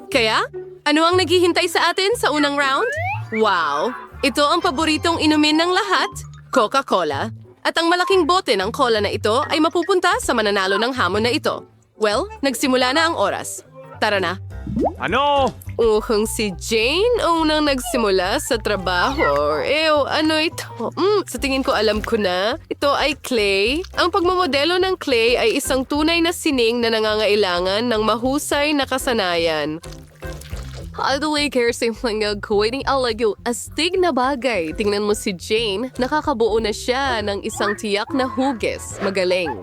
Kaya, ano ang naghihintay sa atin sa unang round? Wow! Ito ang paboritong inumin ng lahat, Coca-Cola. At ang malaking bote ng cola na ito ay mapupunta sa mananalo ng hamon na ito. Well, nagsimula na ang oras. Tara na. Ano? Si Jane unang nagsimula sa trabaho. Ano ito? Sa tingin ko alam ko na. Ito ay clay. Ang pagmamodelo ng clay ay isang tunay na sining na nangangailangan ng mahusay na kasanayan. Aldoy care simpleng gawin alagyo astig na bagay. Tingnan mo si Jane, nakakabuo na siya ng isang tiyak na hugis. Magaling.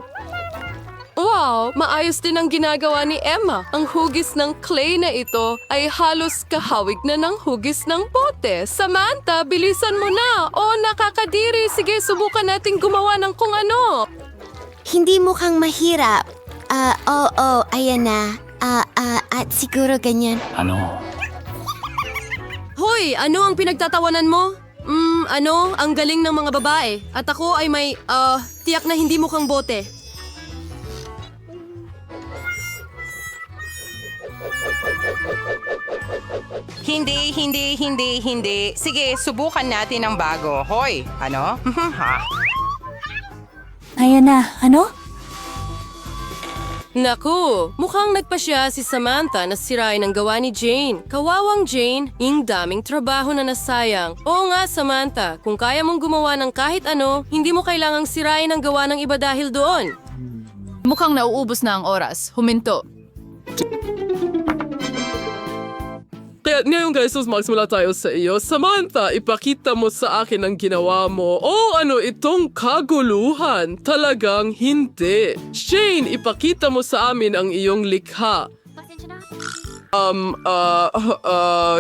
Wow! Maayos din ang ginagawa ni Emma. Ang hugis ng clay na ito ay halos kahawig na ng hugis ng bote. Samantha, bilisan mo na! Nakakadiri! Sige, subukan natin gumawa ng kung ano. Hindi mukhang mahirap. Ayan na. At siguro ganyan. Ano? Hoy! Ano ang pinagtatawanan mo? Ang galing ng mga babae. At ako ay may, tiyak na hindi mukhang bote. Hindi. Sige, subukan natin ang bago. Hoy, ano? Ayan na. Ano? Naku, mukhang nagpasya si Samantha na sirain ang gawa ni Jane. Kawawang Jane, yung daming trabaho na nasayang. Oo nga, Samantha, kung kaya mong gumawa ng kahit ano, hindi mo kailangang sirain ang gawa ng iba dahil doon. Mukhang nauubos na ang oras. Huminto. Kaya ngayon guys, magsimula tayo sa iyo. Samantha, ipakita mo sa akin ang ginawa mo. Ano itong kaguluhan? Talagang hindi. Shane, ipakita mo sa amin ang iyong likha.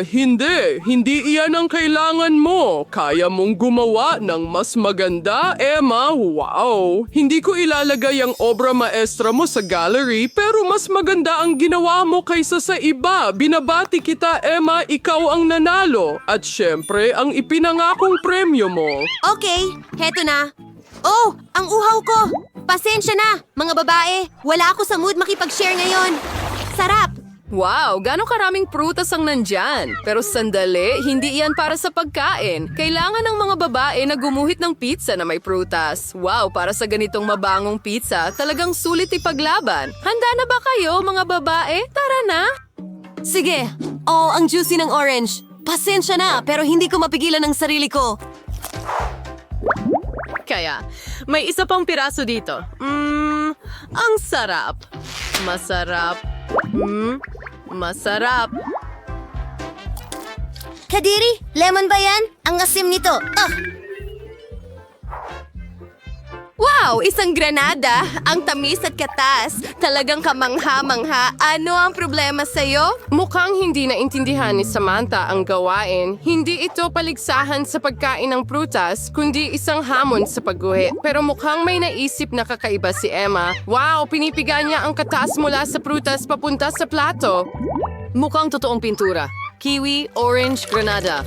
Hindi. Hindi iyan ang kailangan mo. Kaya mong gumawa ng mas maganda, Emma. Wow! Hindi ko ilalagay ang obra maestra mo sa gallery, pero mas maganda ang ginawa mo kaysa sa iba. Binabati kita, Emma. Ikaw ang nanalo. At syempre, ang ipinangakong premyo mo. Okay, heto na. Ang uhaw ko! Pasensya na, mga babae. Wala ako sa mood makipag-share ngayon. Sarap! Wow, gano'ng karaming prutas ang nandyan. Pero sandali, hindi iyan para sa pagkain. Kailangan ng mga babae na gumuhit ng pizza na may prutas. Wow, para sa ganitong mabangong pizza, talagang sulit ipaglaban. Handa na ba kayo, mga babae? Tara na! Sige. Ang juicy ng orange. Pasensya na, pero hindi ko mapigilan ang sarili ko. Kaya, may isa pang piraso dito. Ang sarap. Masarap. Masarap. Kadiri, lemon ba yan? Ang asim nito. Wow! Isang granada! Ang tamis at katas. Talagang kamangha-mangha. Ano ang problema sa'yo? Mukhang hindi naintindihan ni Samantha ang gawain. Hindi ito paligsahan sa pagkain ng prutas, kundi isang hamon sa pagguhit. Pero mukhang may naisip na kakaiba si Emma. Wow! Pinipiga niya ang katas mula sa prutas papunta sa plato. Mukhang totoong pintura. Kiwi, orange, granada.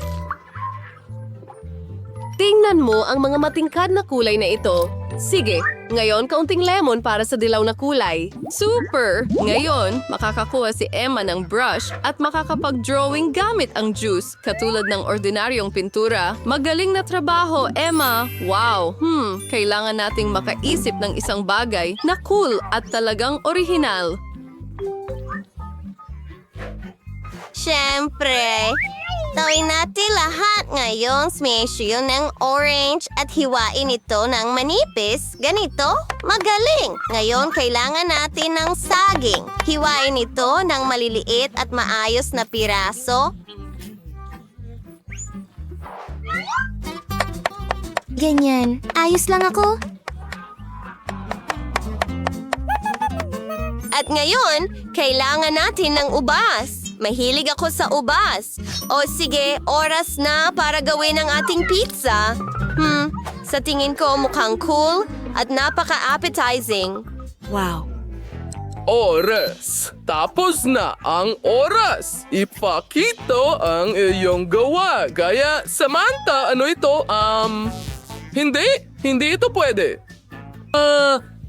Tingnan mo ang mga matingkad na kulay na ito. Sige, ngayon kaunting lemon para sa dilaw na kulay. Super! Ngayon, makakakuha si Emma ng brush at makakapag-drawing gamit ang juice, katulad ng ordinaryong pintura. Magaling na trabaho, Emma! Wow! Kailangan nating makaisip ng isang bagay na cool at talagang orihinal. Siyempre, tawin natin lahat ngayong smash yun ng orange at hiwain ito ng manipis. Ganito, magaling. Ngayon, kailangan natin ng saging. Hiwain ito ng maliliit at maayos na piraso. Ganyan. Ayos lang ako. At ngayon, kailangan natin ng ubas. Mahilig ako sa ubas. O sige, oras na para gawin ang ating pizza. Sa tingin ko mukhang cool at napaka-appetizing. Wow. Oras. Tapos na ang oras. Ipakita ang iyong gawa. Gaya, Samantha, ano ito? Hindi ito pwede.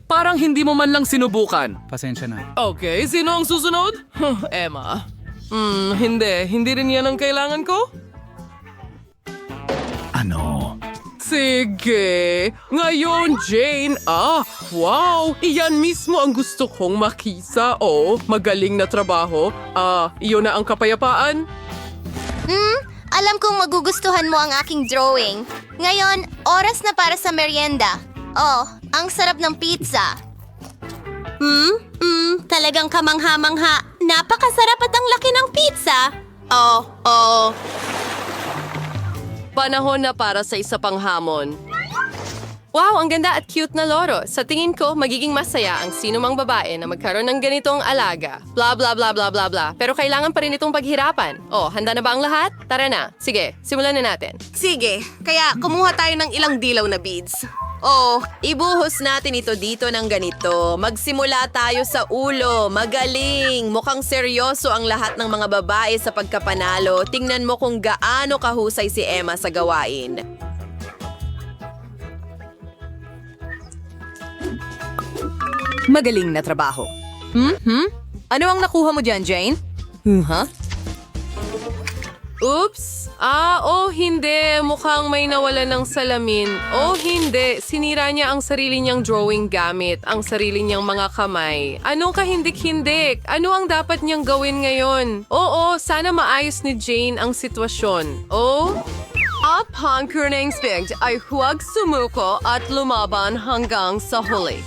Parang hindi mo man lang sinubukan. Pasensya na. Okay, sino ang susunod? Emma. Hindi. Hindi rin yan ang kailangan ko? Ano? Sige. Ngayon, Jane. Wow. Iyan mismo ang gusto kong makita. Magaling na trabaho. Iyon na ang kapayapaan. Alam kong magugustuhan mo ang aking drawing. Ngayon, oras na para sa merienda. Oh, ang sarap ng pizza. Talagang kamangha-mangha. Napakasarap at ang laki ng pizza. Panahon na para sa isa pang hamon. Wow, ang ganda at cute na loro. Sa tingin ko, magiging masaya ang sinumang babae na magkaroon ng ganitong alaga. Bla bla bla bla bla bla. Pero kailangan pa rin itong paghirapan. Handa na ba ang lahat? Tara na. Sige, simulan na natin. Sige, kaya kumuha tayo ng ilang dilaw na beads. Ibuhos natin ito dito ng ganito. Magsimula tayo sa ulo. Magaling. Mukhang seryoso ang lahat ng mga babae sa pagkapanalo. Tingnan mo kung gaano kahusay si Emma sa gawain. Magaling na trabaho. Ano ang nakuha mo dyan, Jane? Oops! Hindi. Mukhang may nawala ng salamin. Hindi. Sinira niya ang sarili niyang drawing gamit ang sarili niyang mga kamay. Anong kahindik-hindik? Ano ang dapat niyang gawin ngayon? Sana maayos ni Jane ang sitwasyon. Upon Kurning Spig ay huwag sumuko at lumaban hanggang sa huli.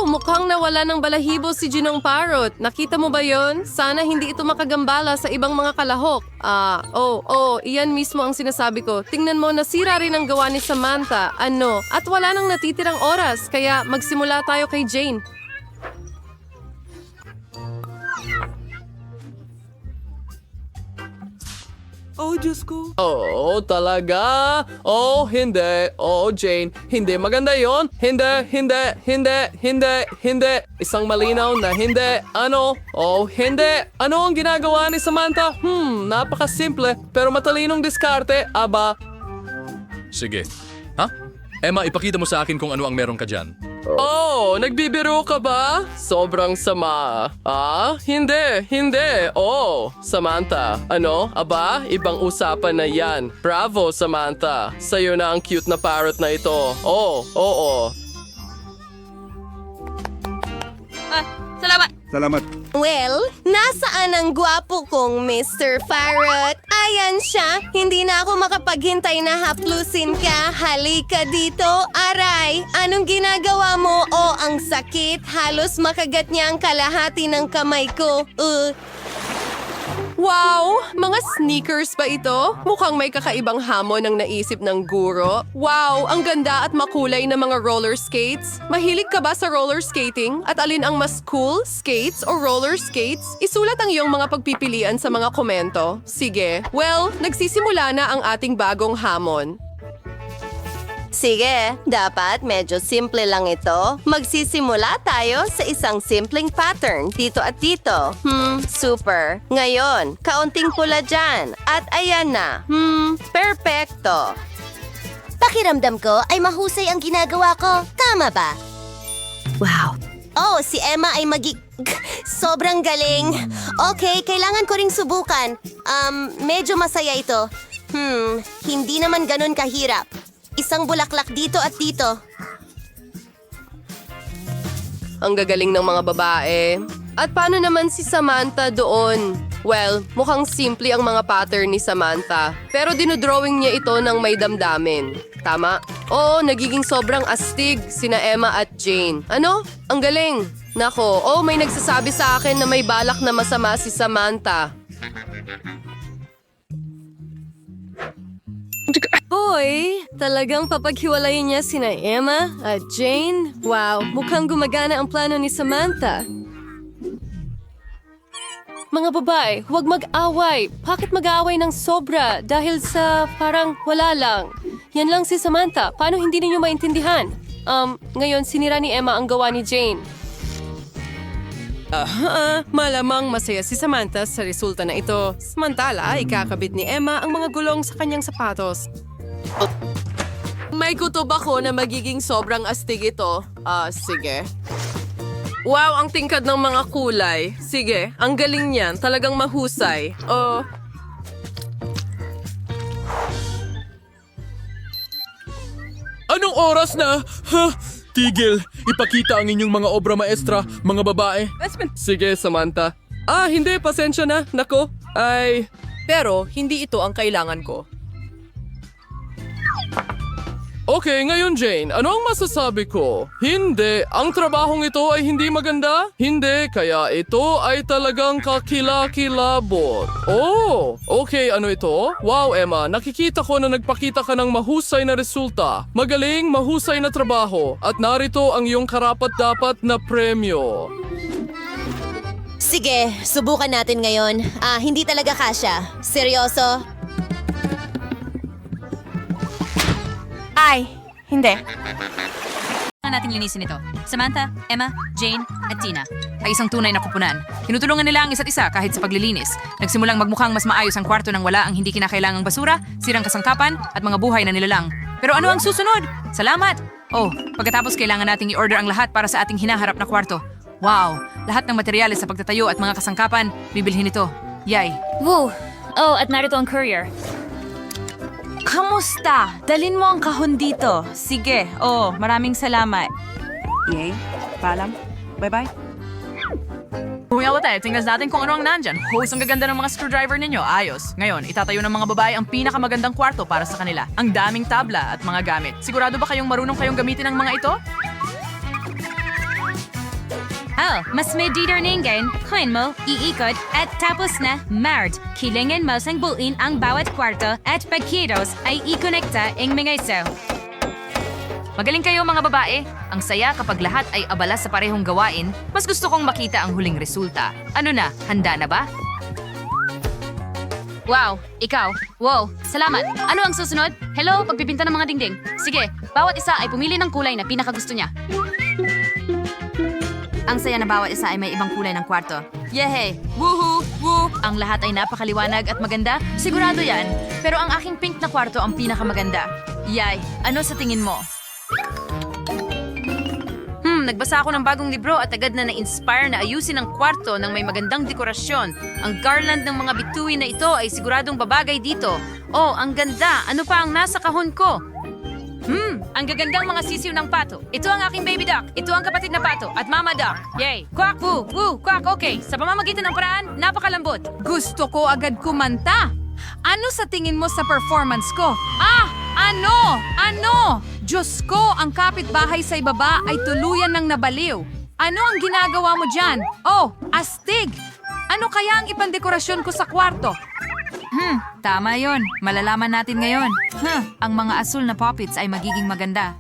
Mukhang nawala ng balahibo si Ginong Parrot. Nakita mo ba yon? Sana hindi ito makagambala sa ibang mga kalahok. Iyan mismo ang sinasabi ko. Tingnan mo, nasira rin ang gawa ni Samantha. At wala nang natitirang oras, kaya magsimula tayo kay Jane. Diyos ko. Talaga? Hindi. Jane. Hindi maganda yon. Hindi. Isang malinaw na hindi. Hindi. Ano ang ginagawa ni Samantha? Napakasimple, pero matalinong diskarte. Sige. Emma, ipakita mo sa akin kung ano ang meron ka dyan. Nagbibiro ka ba? Sobrang sama. Hindi. Samantha. Ibang usapan na yan. Bravo, Samantha. Sa'yo na ang cute na parrot na ito. Oo. Salamat. Well, nasaan ang gwapo kong Mr. Parrot? Ayan siya. Hindi na ako makapaghintay na haplusin ka. Halika dito. Aray, anong ginagawa mo? Ang sakit. Halos makagat niya ang kalahati ng kamay ko. Wow! Mga sneakers ba ito? Mukhang may kakaibang hamon ang naisip ng guro. Wow! Ang ganda at makulay na mga roller skates. Mahilig ka ba sa roller skating? At alin ang mas cool? Skates o roller skates? Isulat ang iyong mga pagpipilian sa mga komento. Sige. Well, nagsisimula na ang ating bagong hamon. Sige, dapat medyo simple lang ito. Magsisimula tayo sa isang simpleng pattern dito at dito. Super. Ngayon, kaunting pula dyan. At ayan na. Perfecto. Pakiramdam ko ay mahusay ang ginagawa ko. Tama ba? Wow. Si Emma ay sobrang galing. Okay, kailangan ko ring subukan. Medyo masaya ito. Hindi naman ganun kahirap. Isang bulaklak dito at dito. Ang gagaling ng mga babae. At paano naman si Samantha doon? Well, mukhang simple ang mga pattern ni Samantha. Pero dinodrawing niya ito ng may damdamin. Tama? Nagiging sobrang astig sina Emma at Jane. Ang galing. Nako, may nagsasabi sa akin na may balak na masama si Samantha. Talagang papaghiwalayin niya sina Emma at Jane? Wow, mukhang gumagana ang plano ni Samantha. Mga babae, huwag mag-away. Bakit mag-aaway ng sobra? Dahil sa parang wala lang. Yan lang si Samantha. Paano hindi ninyo maintindihan? Ngayon sinira ni Emma ang gawa ni Jane. Malamang masaya si Samantha sa resulta na ito. Samantala, ikakabit ni Emma ang mga gulong sa kanyang sapatos. May kutob ako na magiging sobrang astig ito. Sige. Wow, ang tingkad ng mga kulay. Sige, ang galing niyan. Talagang mahusay. Oh, Anong oras na? Ha? Tigil, ipakita ang inyong mga obra maestra, mga babae. Sige, Samantha. Hindi, pasensya na. Nako, pero hindi ito ang kailangan ko. Okay, ngayon Jane, ano ang masasabi ko? Hindi, ang trabahong ito ay hindi maganda? Hindi, kaya ito ay talagang kakilakilabot. Oh, okay, ano ito? Wow, Emma, nakikita ko na nagpakita ka ng mahusay na resulta. Magaling, mahusay na trabaho. At narito ang iyong karapat-dapat na premyo. Sige, subukan natin ngayon. Hindi talaga kasya. Seryoso? Ay, hindi. Nating linisin ito. Samantha, Emma, Jane, at Tina ay isang tunay na kupunan. Tinutulungan nila ang isa't isa kahit sa paglilinis. Nagsimulang magmukhang mas maayos ang kwarto nang wala ang hindi kinakailangang basura, sirang kasangkapan, at mga buhay na nilalang. Pero ano ang susunod? Salamat! Oh, pagkatapos kailangan nating i-order ang lahat para sa ating hinaharap na kwarto. Wow! Lahat ng materyales sa pagtatayo at mga kasangkapan, bibilhin ito. Yay! Woo! Oh, at narito ang courier. Kamusta? Dalin mo ang kahon dito. Sige. Oh, maraming salamat. Yay. Paalam. Bye-bye. Huwag tayo, tingnan natin kung ano ang nandyan. Hose, ang gaganda ng mga screwdriver ninyo. Ayos. Ngayon, itatayo ng mga babae ang pinakamagandang kwarto para sa kanila. Ang daming tabla at mga gamit. Sigurado ba kayong marunong kayong gamitin ang mga ito? Oh, mas may didarningen, coin mo, iikot, at tapos na, mart. Kailangan mo sang buuin ang bawat kwarto at pagkiros ay i-connecta ang mga iso. Magaling kayo mga babae. Ang saya kapag lahat ay abala sa parehong gawain. Mas gusto kong makita ang huling resulta. Ano na? Handa na ba? Wow, ikaw. Wow, salamat. Ano ang susunod? Hello, pagpipinta ng mga dingding. Sige, bawat isa ay pumili ng kulay na pinakagusto niya. Ang saya na bawat isa ay may ibang kulay ng kwarto. Yehey! Woohoo! Woo! Ang lahat ay napakaliwanag at maganda. Sigurado yan. Pero ang aking pink na kwarto ang pinakamaganda. Yay! Ano sa tingin mo? Nagbasa ako ng bagong libro at agad na na-inspire na ayusin ang kwarto ng may magandang dekorasyon. Ang garland ng mga bituin na ito ay siguradong babagay dito. Oh, ang ganda! Ano pa ang nasa kahon ko? Ang gagandang mga sisiw ng pato. Ito ang aking baby duck. Ito ang kapatid na pato. At mama duck. Yay! Quack! Woo! Woo! Quack! Okay. Sa pamamagitan ng paraan, napakalambot. Gusto ko agad kumanta. Ano sa tingin mo sa performance ko? Ano? Diyos ko, ang kapitbahay sa ibaba ay tuluyan ng nabaliw. Ano ang ginagawa mo dyan? Oh, astig! Ano kaya ang ipandekorasyon ko sa kwarto? Tama yon. Malalaman natin ngayon. Ang mga asul na puppets ay magiging maganda.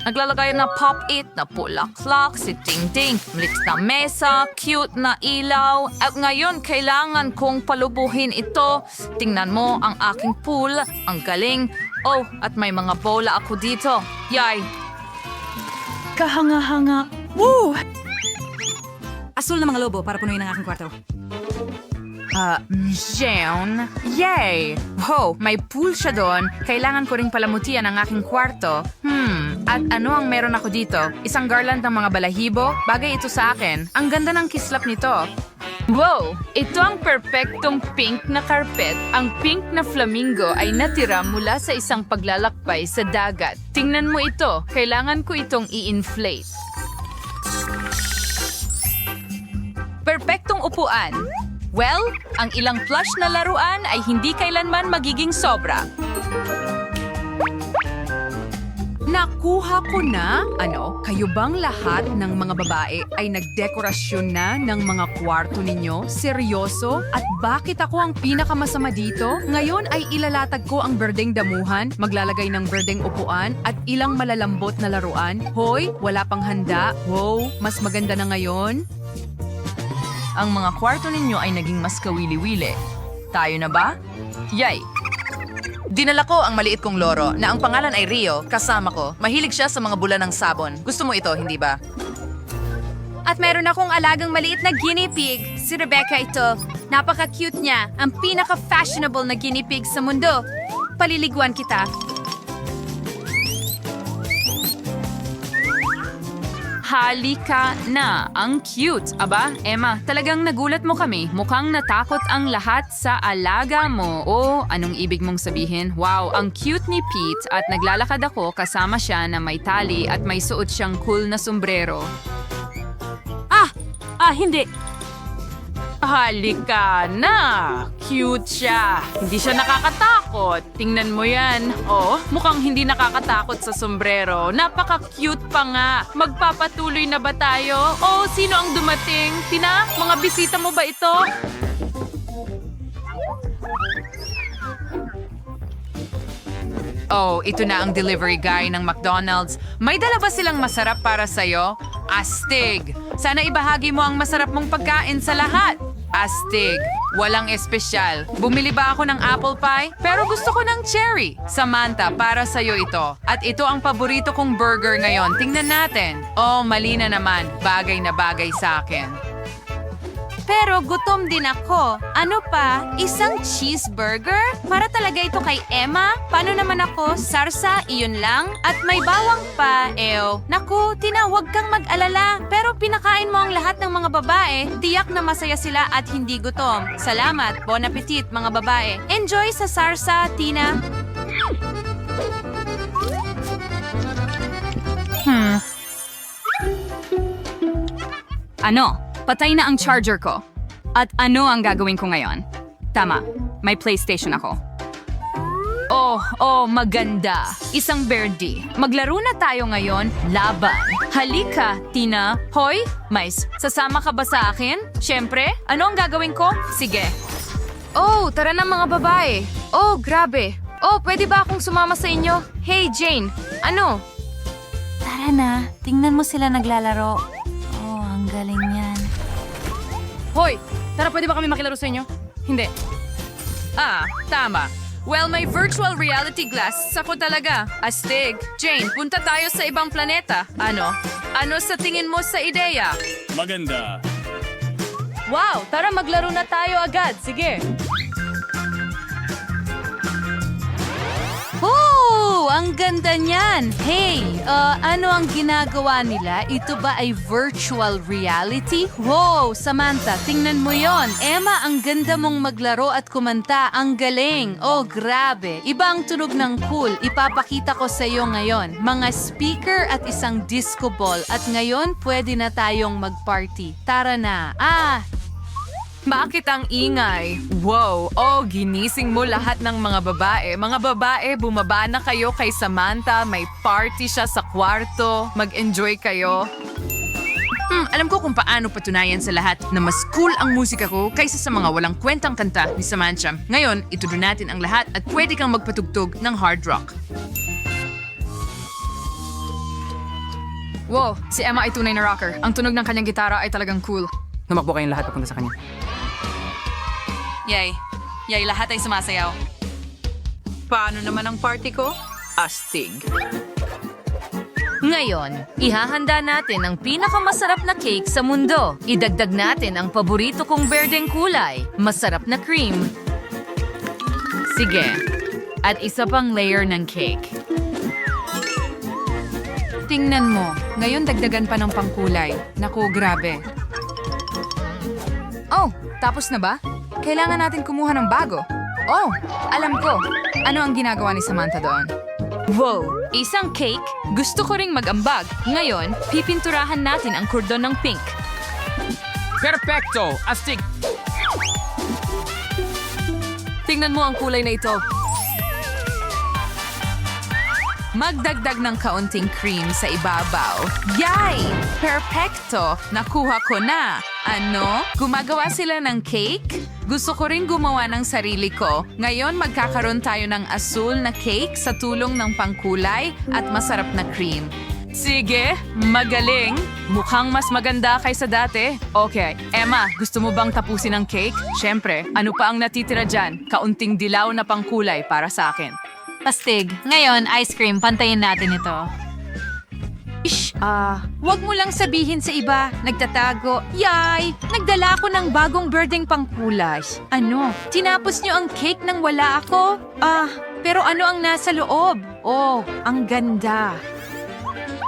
Naglalagay na pop-it na pulaklak, si Ting-Ting, mix na mesa, cute na ilaw. At ngayon, kailangan kong palubuhin ito. Tingnan mo ang aking pool. Ang galing. Oh, at may mga bola ako dito. Yay! Kahanga-hanga. Woo! Asul na mga lobo para punuin ang aking kwarto. Jeon. Yay! Ho, may pool siya doon. Kailangan ko ring palamutian ang aking kwarto. At ano ang meron ako dito? Isang garland ng mga balahibo? Bagay ito sa akin. Ang ganda ng kislap nito. Wow! Ito ang perpektong pink na carpet. Ang pink na flamingo ay natira mula sa isang paglalakbay sa dagat. Tingnan mo ito. Kailangan ko itong i-inflate. Perpektong upuan. Well, ang ilang plush na laruan ay hindi kailanman magiging sobra. Nakuha ko na? Ano? Kayo bang lahat ng mga babae ay nagdekorasyon na ng mga kwarto ninyo? Seryoso? At bakit ako ang pinakamasama dito? Ngayon ay ilalatag ko ang berdeng damuhan, maglalagay ng berdeng upuan, at ilang malalambot na laruan. Hoy, wala pang handa. Wow, mas maganda na ngayon. Ang mga kwarto ninyo ay naging mas kawili-wili. Tayo na ba? Yay! Dinala ko ang maliit kong loro na ang pangalan ay Rio, kasama ko. Mahilig siya sa mga bula ng sabon. Gusto mo ito, hindi ba? At meron akong alagang maliit na guinea pig. Si Rebecca ito. Napaka-cute niya. Ang pinaka-fashionable na guinea pig sa mundo. Paliliguan kita. Halika na. Ang cute. Aba, Emma, talagang nagulat mo kami. Mukhang natakot ang lahat sa alaga mo. Oh, anong ibig mong sabihin? Wow, ang cute ni Pete at naglalakad ako kasama siya na may tali at may suot siyang cool na sombrero. Hindi. Halika na! Cute siya. Hindi siya nakakatakot. Tingnan mo yan. Oh, mukhang hindi nakakatakot sa sombrero. Napaka-cute pa nga. Magpapatuloy na ba tayo? Oh, sino ang dumating? Tina, mga bisita mo ba ito? Oh, ito na ang delivery guy ng McDonald's. May dala ba silang masarap para sa'yo? Astig! Sana ibahagi mo ang masarap mong pagkain sa lahat. Astig! Walang espesyal. Bumili ba ako ng apple pie? Pero gusto ko ng cherry. Samantha, para sa'yo ito. At ito ang paborito kong burger ngayon. Tingnan natin. Oh, mali na naman. Bagay na bagay sa akin. Pero gutom din ako. Ano pa? Isang cheeseburger? Para talaga ito kay Emma? Paano naman ako? Sarsa, iyon lang? At may bawang pa, ew. Naku, Tina, huwag kang mag-alala. Pero pinakain mo ang lahat ng mga babae. Tiyak na masaya sila at hindi gutom. Salamat. Bon appetit, mga babae. Enjoy sa sarsa, Tina. Ano? Patay na ang charger ko. At ano ang gagawin ko ngayon? Tama, may PlayStation ako. Oh, maganda. Isang birdie. Maglaro na tayo ngayon. Laban. Halika, Tina. Hoy, Mais, sasama ka ba sa akin? Siyempre, ano ang gagawin ko? Sige. Oh, tara na mga babae. Oh, grabe. Oh, pwede ba akong sumama sa inyo? Hey, Jane. Ano? Tara na, tingnan mo sila naglalaro. Oh, ang galing yan. Hoy, tara pwede ba kami makilaro sa inyo? Hindi. Tama. Well, may virtual reality glasses ako talaga. Astig. Jane, punta tayo sa ibang planeta. Ano? Ano sa tingin mo sa ideya? Maganda. Wow, tara maglaro na tayo agad. Sige. Oh, ang ganda niyan! Hey, ano ang ginagawa nila? Ito ba ay virtual reality? Wow, Samantha, tingnan mo yon. Emma, ang ganda mong maglaro at kumanta. Ang galing. Oh, grabe. Iba ang tunog ng cool. Ipapakita ko sa iyo ngayon. Mga speaker at isang disco ball. At ngayon, pwede na tayong mag-party. Tara na. Bakit ang ingay? Wow, oh, ginising mo lahat ng mga babae. Mga babae, bumaba na kayo kay Samantha. May party siya sa kwarto. Mag-enjoy kayo. Alam ko kung paano patunayan sa lahat na mas cool ang musika ko kaysa sa mga walang kwentang kanta ni Samantha. Ngayon, ituro natin ang lahat at pwede kang magpatugtog ng hard rock. Wow, si Emma ay tunay na rocker. Ang tunog ng kanyang gitara ay talagang cool. Namakbo kayong lahat papunta sa kanya. Yay, lahat ay sumasayaw. Paano naman ang party ko? Astig. Ngayon, ihahanda natin ang pinakamasarap na cake sa mundo. Idagdag natin ang paborito kong berdeng kulay, masarap na cream. Sige. At isa pang layer ng cake. Tingnan mo, ngayon dagdagan pa ng pangkulay. Naku, grabe. Oh, tapos na ba? Kailangan natin kumuha ng bago. Oh, alam ko. Ano ang ginagawa ni Samantha doon? Wow, isang cake? Gusto ko ring mag-ambag. Ngayon, pipinturahan natin ang kordon ng pink. Perfecto! Astig! Tingnan mo ang kulay na ito. Magdagdag ng kaunting cream sa ibabaw. Yay! Perfecto! Nakuha ko na! Ano? Gumagawa sila ng cake? Gusto ko rin gumawa ng sarili ko. Ngayon magkakaroon tayo ng asul na cake sa tulong ng pangkulay at masarap na cream. Sige, magaling. Mukhang mas maganda kaysa dati. Okay, Emma, gusto mo bang tapusin ang cake? Siyempre, ano pa ang natitira dyan? Kaunting dilaw na pangkulay para sa akin. Pastig. Ngayon, ice cream. Pantayin natin ito. Wag mo lang sabihin sa iba. Nagtatago. Yay! Nagdala ako ng bagong birdeng pangkulay. Ano? Tinapos niyo ang cake nang wala ako? Pero ano ang nasa loob? Oh, ang ganda.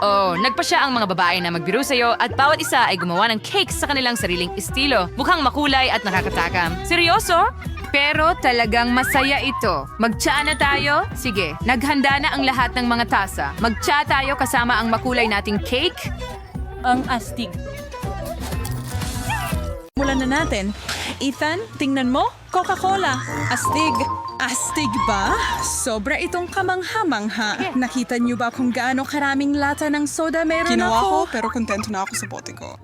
Oh, nagpa siya ang mga babae na magbiro sa'yo at bawat isa ay gumawa ng cake sa kanilang sariling estilo. Mukhang makulay at nakakatakam. Seryoso? Pero talagang masaya ito. Mag-tsa na tayo? Sige, naghanda na ang lahat ng mga tasa. Mag-tsa tayo kasama ang makulay nating cake. Ang astig. Mulan na natin. Ethan, tingnan mo. Coca-Cola. Astig. Astig ba? Sobra itong kamangha-mangha. Nakita niyo ba kung gaano karaming lata ng soda meron Ginawa ako? ko, pero kontento na ako sa bote ko.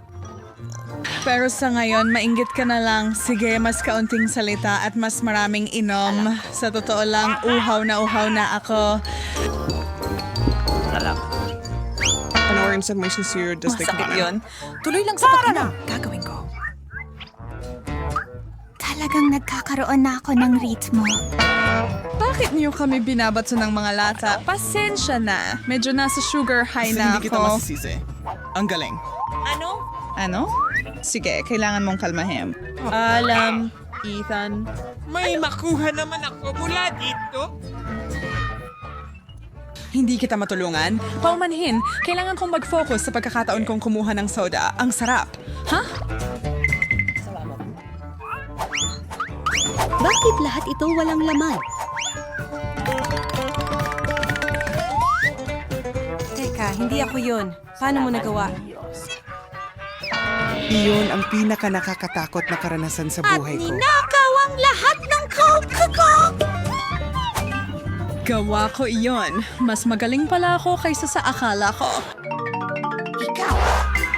Pero sa ngayon, mainggit ka na lang. Sige, mas kaunting salita at mas maraming inom. Sa totoo lang, uhaw na ako. Panoorin sa may sincere Masakit yun. Tuloy lang sa pagkina. Gagawin ko. Talagang nagkakaroon na ako ng ritmo. Bakit niyo kami binabato ng mga lata? Pasensya na. Medyo nasa sugar high na Hindi kita ako. masisisi. Ang galing. Ano? Sige, kailangan mong kalmahin. Alam, Ethan. May makuha naman ako mula dito. Hindi kita matulungan. Paumanhin, kailangan kong mag-focus sa pagkakataon kong kumuha ng soda. Ang sarap. Ha? Bakit lahat ito walang laman? Teka, hindi ako yun. Paano mo nagawa? Iyon ang pinaka nakakatakot na karanasan sa buhay ko. Ninakaw ang lahat ng coke ko! Gawa ko iyon. Mas magaling pala ako kaysa sa akala ko.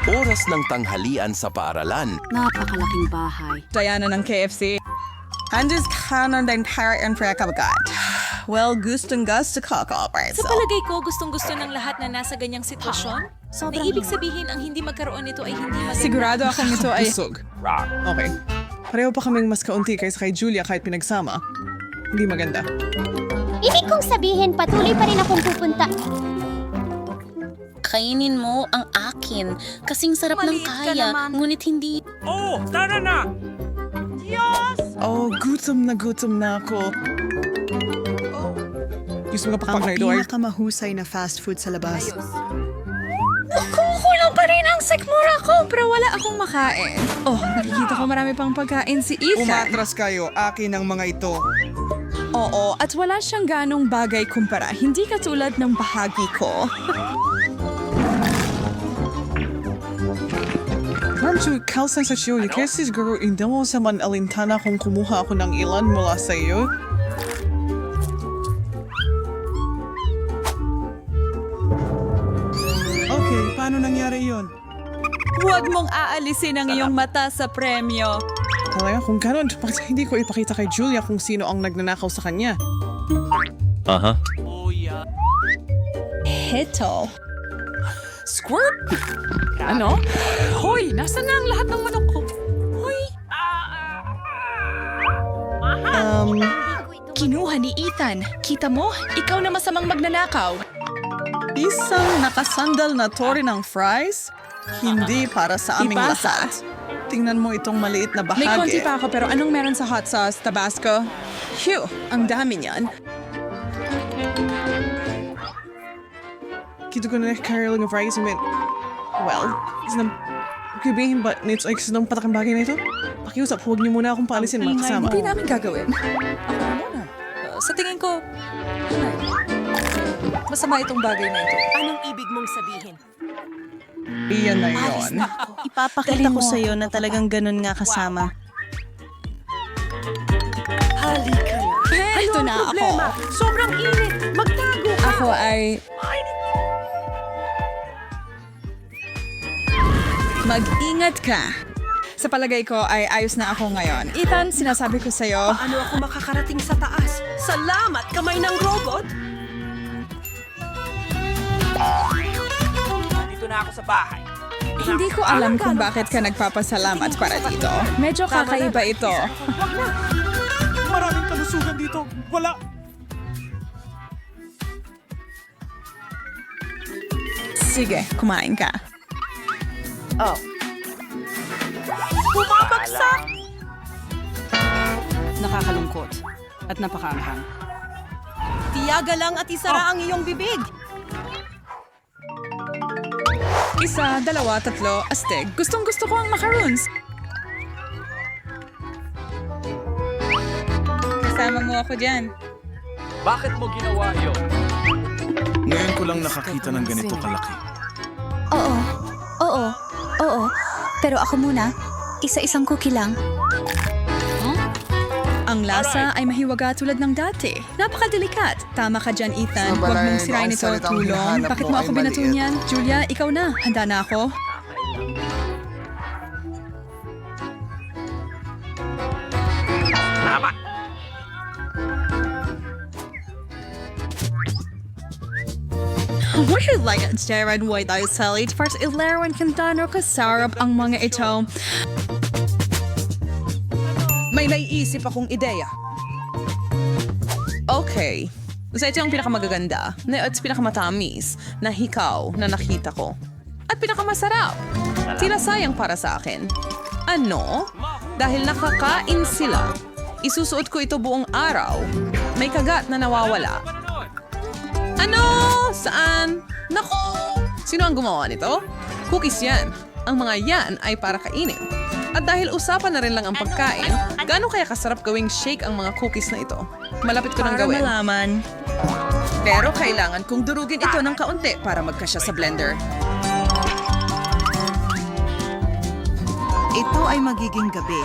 Oras ng tanghalian sa paaralan. Napakalaking bahay. Diana ng KFC. Handis ka ng entire infrakabagat. Well, gustong-gusto ko, Alberto. Sa palagay ko, gustong-gusto ng lahat na nasa ganyang sitwasyon. Na ibig sabihin, ang hindi magkaroon nito ay hindi maganda. Sigurado akong ito ay... Busog. Okay. Pareho pa kaming mas kaunti kaysa kay Julia kahit pinagsama. Hindi maganda. Ibig kong sabihin, patuloy pa rin akong pupunta. Kainin mo ang akin. Kasing sarap ng kaya, ngunit hindi... Oh, gutom na ako. Yung mga pakpak na ito ay... pinakamahusay na fast food sa labas. Kukulang pa rin ang sikmura ko, pero wala akong makain. Oh, nakikita ko marami pang pagkain si Ethan. Umatras kayo, akin ang mga ito. Oo, at wala siyang ganong bagay kumpara. Hindi katulad ng bahagi ko. Marjo, kalsan sa siyo, kaya siguro hindi mo sa manalintana kung kumuha ako ng ilan mula sa iyo. Okay, paano nangyari yun? Huwag mong aalisin ang iyong mata sa premyo. Talaga, kung gano'n, bakit hindi ko ipakita kay Julia kung sino ang nagnanakaw sa kanya? Heto. Squirt? Ano? Hoy, nasa na ang lahat ng manok ko? Hoy! Kinuha ni Ethan. Kita mo? Ikaw na masamang magnanakaw. Isang nakasandal na tori ng fries? Hindi para sa aming Ipasa. lahat. Tingnan mo itong maliit na bahagi. May konti pa ako pero anong meron sa hot sauce, Tabasco? Phew, ang dami niyan. Kita ko na Carol ng fries and well, isang kabihin ba nito ay isang patakang bagay na ito? Pakiusap, huwag niyo muna akong paalisin mga kasama. Hindi namin gagawin. Ako na muna. Sa tingin ko, masama itong bagay na ito. Anong ibig mong sabihin? Iyan na yun. Ipapakita ko sa'yo na talagang ganun nga kasama. Ito na ako. Sobrang init. Magtago ka. Ako ay... Mag-ingat ka. Sa palagay ko ay ayos na ako ngayon. Ethan, sinasabi ko sa'yo, Paano ako makakarating sa taas? Salamat, kamay ng robot. hindi ko alam kung bakit ka nagpapasalamat para dito. Medyo kakaiba ito. Maraming kalusugan dito. Wala. Sige, kumain ka. Bumabagsak! Nakakalungkot at napakaanghang. Tiyaga lang at isara ang iyong bibig. 1, 2, 3, astig. Gustong-gusto ko ang macaroons. Kasama mo ako dyan. Bakit mo ginawa yun? Ngayon ko lang nakakita ng ganito kalaki. Oo. Pero ako muna, isa-isang cookie lang. Ang lasa ay mahiwaga tulad ng dati. Napakadelikat. Tama ka dyan, Ethan. Huwag mong sirain ito. Tulong. Bakit mo ako binatunyan? Julia, ikaw na. Handa na ako. Would you like a Jared White Eye Salad? Part ilawan kantano kasarap ang mga ito. May naiisip akong ideya. Okay. So ito yung pinakamagaganda at pinakamatamis na hikaw na nakita ko. At pinakamasarap. Tila sayang para sa akin. Ano? Dahil nakakain sila. Isusuot ko ito buong araw. May kagat na nawawala. Ano? Saan? Naku! Sino ang gumawa nito? Cookies yan. Ang mga yan ay para kainin. At dahil usapan na rin lang ang pagkain, gaano kaya kasarap gawing shake ang mga cookies na ito? Malapit ko nang gawin. Para malaman. Pero kailangan kong durugin ito ng kaunti para magkasya sa blender. Ito ay magiging gabi.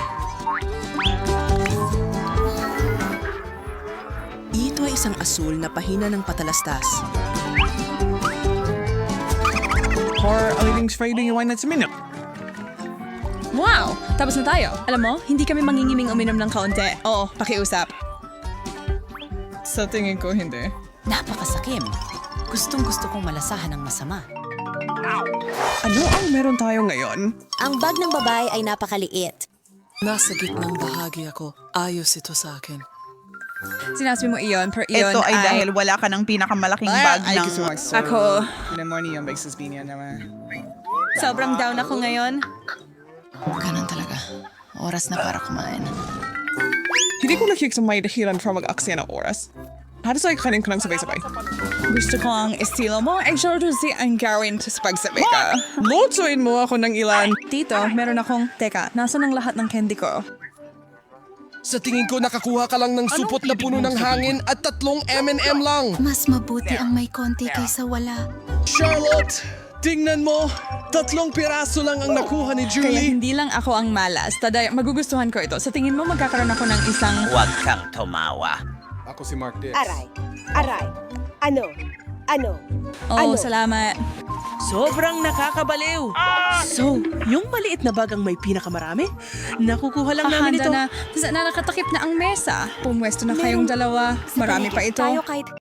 Ito ay isang asul na pahina ng patalastas. Or everything's fading away na minute. Wow! Tapos na tayo. Alam mo, hindi kami mangingiming uminom ng kaunti. Oo, pakiusap. Sa tingin ko, hindi. Napakasakim. Gustong-gusto kong malasahan ng masama. Ano ang meron tayo ngayon? Ang bag ng babae ay napakaliit. Nasa gitnang bahagi ako. Ayos ito sa akin. Sinasabi mo iyon, pero iyon Ito ay dahil wala ka ng pinakamalaking bag ng... Ako. Pinamorning yung bagsus binya naman. Sobrang down ako ngayon. Ganun talaga. Oras na para kumain. Hindi ko nakikita may dahilan para mag-aksaya ng oras. Halos ay kanin ko ng sabay-sabay. Gusto ko ang estilo mo. Actually, ang gawin sa pagsabi ka. Lotsoin mo ako ng ilan. Tito, meron akong... Teka, nasan ang lahat ng candy ko? Sa tingin ko nakakuha ka lang ng supot na puno ng hangin at 3 M&M lang. Mas mabuti ang may konti kaysa wala. Charlotte, tingnan mo. 3 piraso lang ang nakuha ni Kaya Julie. hindi lang ako ang malas. Taday, magugustuhan ko ito. Sa tingin mo, magkakaroon ako ng isang... Huwag kang tumawa. Ako si Mark Diaz. Aray. Ano? Oh, salamat. Sobrang nakakabaliw. So, yung maliit na bag ang may pinakamarami? Nakukuha lang namin ito. Handa na. Nakatakip na ang mesa. Pumwesto na kayong dalawa. Marami pa ito. Tayo kahit